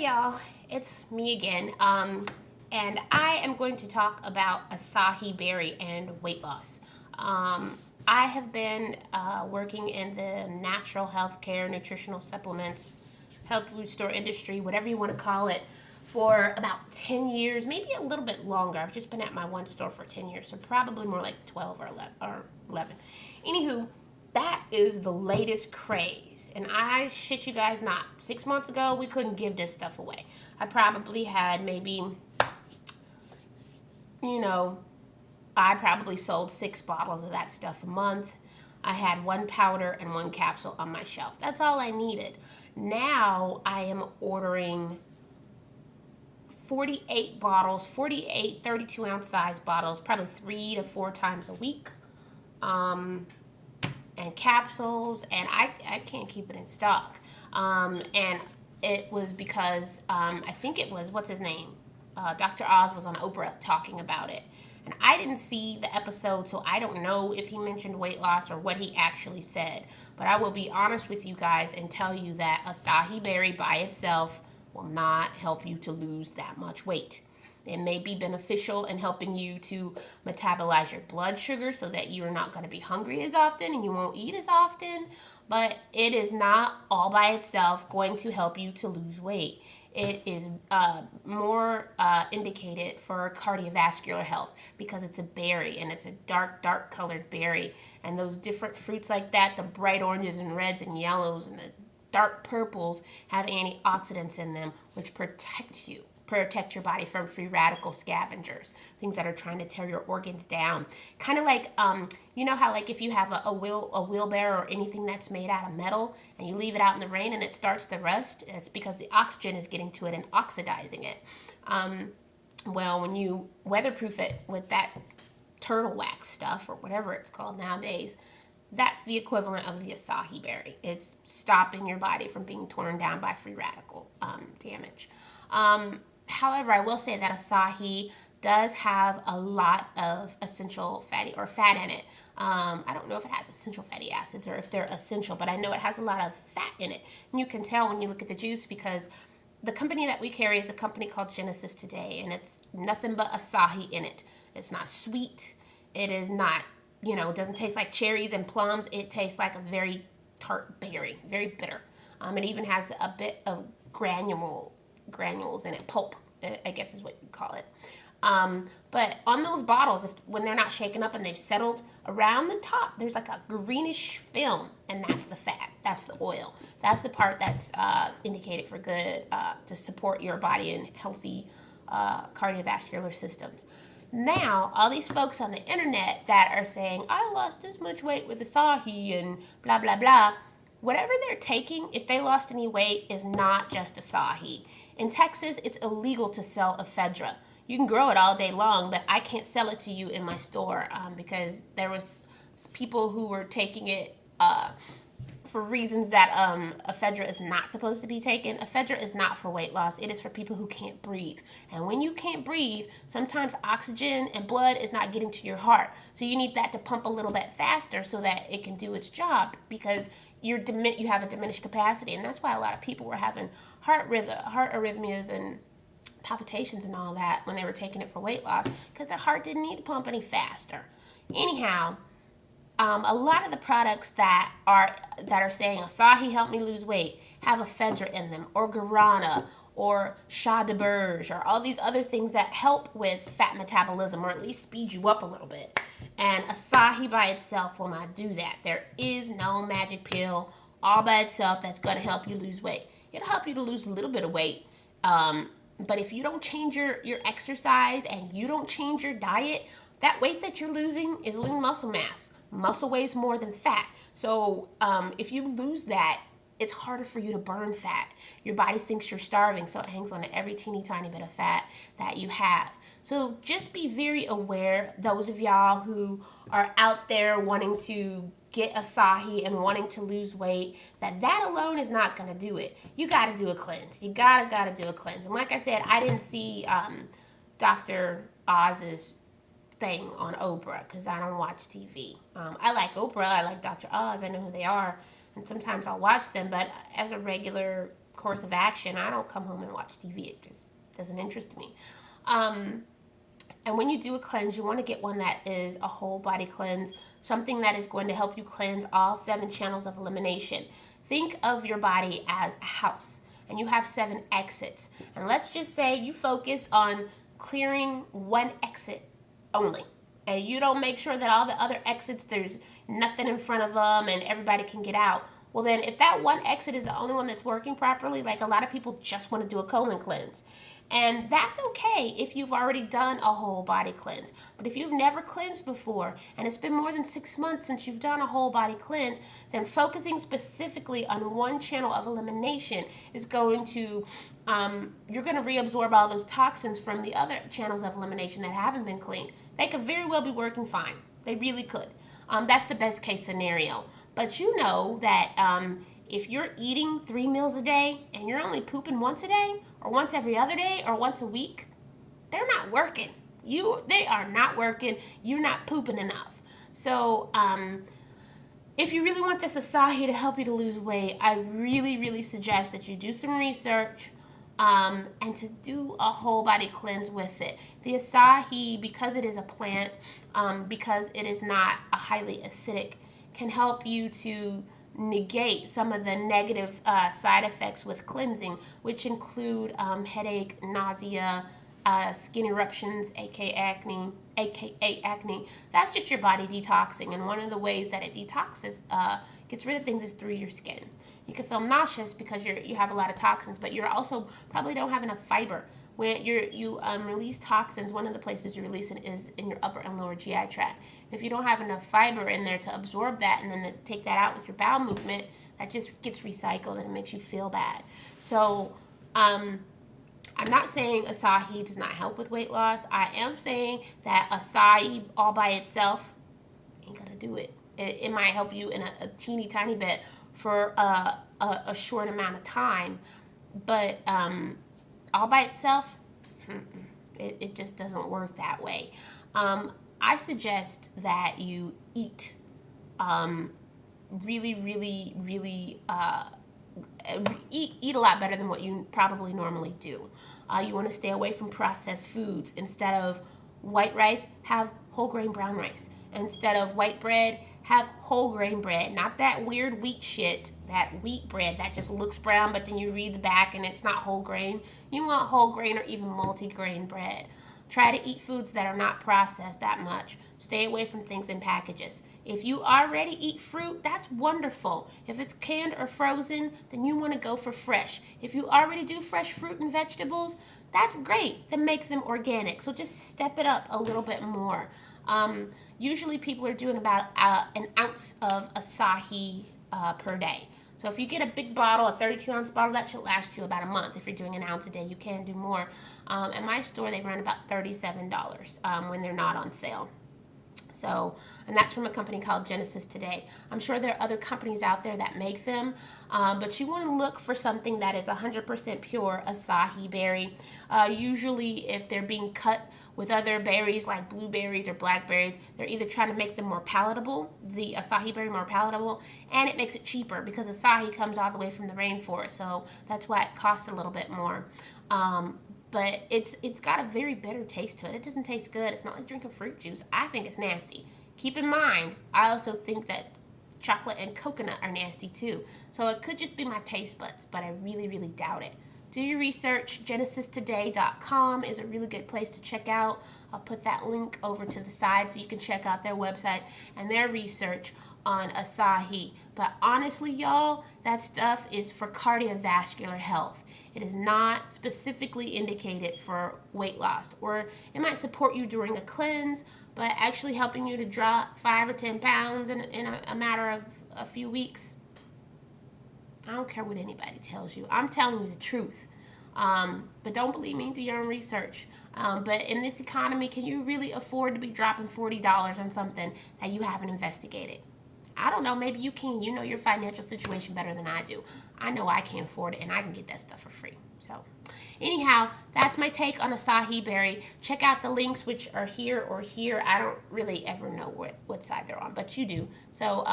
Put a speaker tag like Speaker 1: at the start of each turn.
Speaker 1: Hey y'all, it's me again. And I am going to talk about acai berry and weight loss. I have been working in the natural healthcare, nutritional supplements, health food store industry, whatever you want to call it, for about 10 years, maybe a little bit longer. I've just been at my one store for 10 years, so probably more like 12 or 11. Anywho, that is the latest craze. And I shit you guys not. 6 months ago, we couldn't give this stuff away. I probably had maybe, you know, I probably sold 6 bottles of that stuff a month. I had one powder and one capsule on my shelf. That's all I needed. Now I am ordering 48 bottles, 48 32-ounce size bottles, probably 3 to 4 times a week. And capsules, and I can't keep it in stock. And it was because I think it was, what's his name? Dr. Oz was on Oprah talking about it. And I didn't see the episode, so I don't know if he mentioned weight loss or what he actually said. But I will be honest with you guys and tell you that acai berry by itself will not help you to lose that much weight. It may be beneficial in helping you to metabolize your blood sugar so that you're not going to be hungry as often and you won't eat as often, but it is not all by itself going to help you to lose weight. It is more indicated for cardiovascular health because it's a berry and it's a dark colored berry. And those different fruits like that, the bright oranges and reds and yellows and the dark purples, have antioxidants in them which protect your body from free radical scavengers, things that are trying to tear your organs down. Kind of like, you know how like if you have a wheelbarrow or anything that's made out of metal and you leave it out in the rain and it starts to rust, it's because the oxygen is getting to it and oxidizing it. Well, when you weatherproof it with that turtle wax stuff or whatever it's called nowadays, that's the equivalent of the acai berry. It's stopping your body from being torn down by free radical damage. However, I will say that acai does have a lot of essential fat in it. I don't know if it has essential fatty acids or if they're essential, but I know it has a lot of fat in it. And you can tell when you look at the juice because the company that we carry is a company called Genesis Today, and it's nothing but acai in it. It's not sweet. It is not, it doesn't taste like cherries and plums. It tastes like a very tart berry, very bitter. It even has a bit of granules in it, pulp, I guess is what you call it. But on those bottles, when they're not shaken up and they've settled, around the top there's like a greenish film, and that's the fat, that's the oil, that's the part that's indicated for good to support your body and healthy cardiovascular systems. Now, all these folks on the internet that are saying, I lost this much weight with acai and blah, blah, blah, whatever they're taking, if they lost any weight, is not just acai. In Texas, it's illegal to sell ephedra. You can grow it all day long, but I can't sell it to you in my store because there was people who were taking it for reasons that ephedra is not supposed to be taken. Ephedra is not for weight loss. It is for people who can't breathe. And when you can't breathe, sometimes oxygen and blood is not getting to your heart. So you need that to pump a little bit faster so that it can do its job because you have a diminished capacity. And that's why a lot of people were having heart arrhythmias and palpitations and all that when they were taking it for weight loss because their heart didn't need to pump any faster. Anyhow, a lot of the products that are saying acai helped me lose weight have ephedra in them, or guarana, or shea de bourge, or all these other things that help with fat metabolism, or at least speed you up a little bit. And acai by itself will not do that. There is no magic pill all by itself that's going to help you lose weight. It'll help you to lose a little bit of weight, but if you don't change your exercise and you don't change your diet, that weight that you're losing is lean muscle mass. Muscle weighs more than fat. So if you lose that, it's harder for you to burn fat. Your body thinks you're starving, so it hangs on to every teeny tiny bit of fat that you have. So just be very aware, those of y'all who are out there wanting to get acai and wanting to lose weight, that alone is not going to do it. You got to do a cleanse. You got to do a cleanse. And like I said, I didn't see Dr. Oz's thing on Oprah because I don't watch TV. I like Oprah. I like Dr. Oz. I know who they are. And sometimes I'll watch them. But as a regular course of action. I don't come home and watch TV. It just doesn't interest me. And when you do a cleanse, you want to get one that is a whole body cleanse, something that is going to help you cleanse all 7 channels of elimination. Think of your body as a house, and you have 7 exits. And let's just say you focus on clearing one exit only, and you don't make sure that all the other exits, there's nothing in front of them and everybody can get out. Well, then if that one exit is the only one that's working properly, like a lot of people just want to do a colon cleanse. And that's okay if you've already done a whole body cleanse. But if you've never cleansed before, and it's been more than 6 months since you've done a whole body cleanse, then focusing specifically on one channel of elimination is going to, you're going to reabsorb all those toxins from the other channels of elimination that haven't been cleaned. They could very well be working fine. They really could. That's the best case scenario. But you know that if you're eating 3 meals a day and you're only pooping once a day, or once every other day, or once a week, they're not working. They are not working. You're not pooping enough. So if you really want this acai to help you to lose weight, I really, really suggest that you do some research and to do a whole body cleanse with it. The acai, because it is a plant, because it is not a highly acidic, can help you to negate some of the negative side effects with cleansing, which include headache, nausea, skin eruptions, aka acne. That's just your body detoxing, and one of the ways that it detoxes, gets rid of things, is through your skin. You can feel nauseous because you have a lot of toxins, but you're also probably don't have enough fiber. When you release toxins, one of the places you release it is in your upper and lower GI tract. If you don't have enough fiber in there to absorb that and then to take that out with your bowel movement, that just gets recycled and it makes you feel bad. So I'm not saying acai does not help with weight loss. I am saying that acai all by itself ain't gonna do it. It might help you in a teeny tiny bit for a short amount of time, but all by itself, it just doesn't work that way. I suggest that you eat really, really, really eat a lot better than what you probably normally do. You want to stay away from processed foods. Instead of white rice, have whole grain brown rice. Instead of white bread, have whole grain bread. Not that weird wheat shit, that wheat bread that just looks brown, but then you read the back and it's not whole grain. You want whole grain or even multi-grain bread. Try to eat foods that are not processed that much. Stay away from things in packages. If you already eat fruit, that's wonderful. If it's canned or frozen, then you want to go for fresh. If you already do fresh fruit and vegetables, that's great. Then make them organic. So just step it up a little bit more. Usually people are doing about an ounce of acai per day. So if you get a big bottle, a 32-ounce bottle, that should last you about a month. If you're doing an ounce a day, you can do more. At my store, they run about $37 when they're not on sale. So, and that's from a company called Genesis Today. I'm sure there are other companies out there that make them, but you want to look for something that is 100% pure acai berry. Usually, if they're being cut with other berries like blueberries or blackberries, they're either trying to make them more palatable, the acai berry more palatable, and it makes it cheaper because acai comes all the way from the rainforest, so that's why it costs a little bit more. But it's got a very bitter taste to it. It doesn't taste good. It's not like drinking fruit juice. I think it's nasty. Keep in mind, I also think that chocolate and coconut are nasty too. So it could just be my taste buds, but I really, really doubt it. Do your research. genesistoday.com is a really good place to check out. I'll put that link over to the side so you can check out their website and their research on acai. But honestly, y'all, that stuff is for cardiovascular health. It is not specifically indicated for weight loss, or it might support you during a cleanse, but actually helping you to drop 5 or 10 pounds in a matter of a few weeks. I don't care what anybody tells you. I'm telling you the truth. But don't believe me, do your own research. But in this economy, can you really afford to be dropping $40 on something that you haven't investigated? I don't know, maybe you can. You know your financial situation better than I do. I know I can't afford it, and I can get that stuff for free. So anyhow, that's my take on acai berry. Check out the links, which are here or here. I don't really ever know what side they're on, but you do. So